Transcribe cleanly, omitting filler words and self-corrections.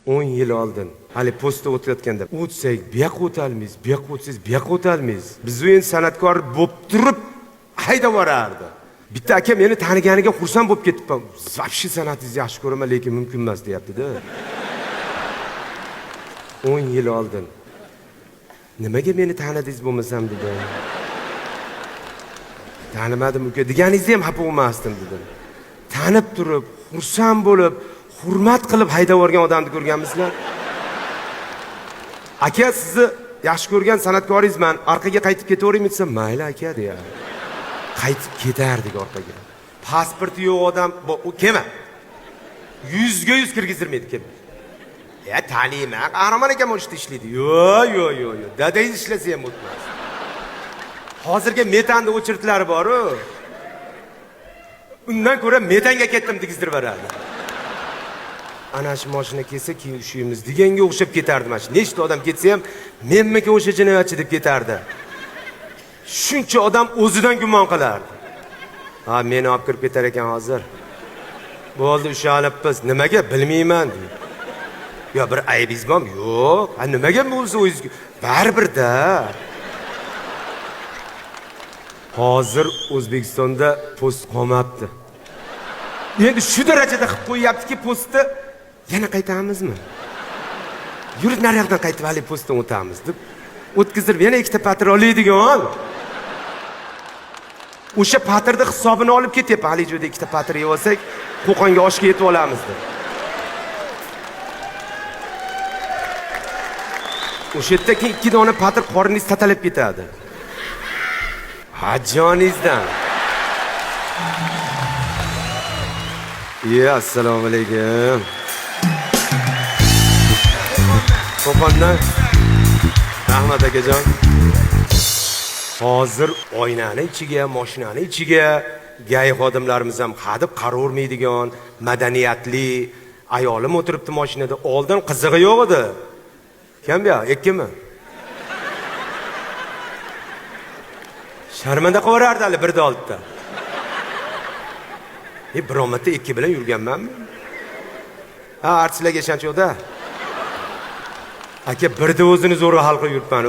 10 yil oldin hali postda o'tayotganda o'tsak bu yoqqa o'talmaymiz, bu yoqqa o'tsangiz bu yoqqa o'talmaymiz. Biz endi san'atkor bo'lib turib haydab borardi. Bitta aka meni taniganiga xursand bo'lib ketibman. Vobshe san'atingizni yaxshi ko'raman, lekin mumkin emas deyapti-da. 10 yil oldin nimaga meni tanidingiz bo'lmasam dedi. Tanimadim uka deganingizni ham xafa bo'lmasdim dedim. Tanib turib, xursand bo'lib, hurmat qilib haydab yuborgan odamni ko'rganmisizlar? Aka sizni yaxshi ko'rgan san'atkoringizman, orqaga qaytib ketaveraymi desam, mayli aka deya. Qaytib ketardik orqaga. Pasporti yo'q odam, u kelma. 100% kirgizdirmaydi kelma. Ya taniyman, qahramon ekan o'shda ishlaydi. Yo'q. Dadangiz ishlasa ham o'tmas. Hozirga metanni o'chirtlari bor-ku. Undan ko'ra metanga ketdim degizdirib beradi. Ana shu mashina kelsa keyin ushuymiz deganga o'xshab ketardi mana shu. Nechta odam ketsa ham menmiki o'sha jinoyatchi deb ketardi. Shuncha odam o'zidan gumon qilardi. Ha, meni olib kirib ketar ekan hozir. Bo'ldi ushalibmiz. Nimaga bilmayman deydi. Yo bir aybingiz bormi? Yo'q. Ha nimaga bo'lsa o'zingizga baribir-da. Hozir O'zbekistonda post qolmabdi. Endi shu darajada qilib qo'yaptiki postni yana qaytamizmi? Yurib naryoqdan qaytib hali postdan o'tamiz deb o'tkazib yana ikkita patr oladigan. O'sha patrni hisobini olib ketyapti. Hali joyda ikkita patr yeb olsak, Qo'qonga oshga yetib olamiz deb. O'sha yerda keyin 2 dona patr qoringiz tatalab ketadi. Hajjoningizdan. Assalomu alaykum. Qo'qondan Rahmat akajon. Hozir oynani ichiga, mashinani ichiga gay xodimlarimiz ham hadib qaravermaydigan, madaniyatli ayolim o'tiribdi mashinada. Oldin qizig'i yo'q edi. Kim bu? Ikkimi? Sharmanda qo'yardi hali birda oltda. Biron marta ikki bilan yurganmanmi? Ha, artistlarga ishonch yo'q-da. Aka birda o'zini zo'rg'a hal qilib yuribman.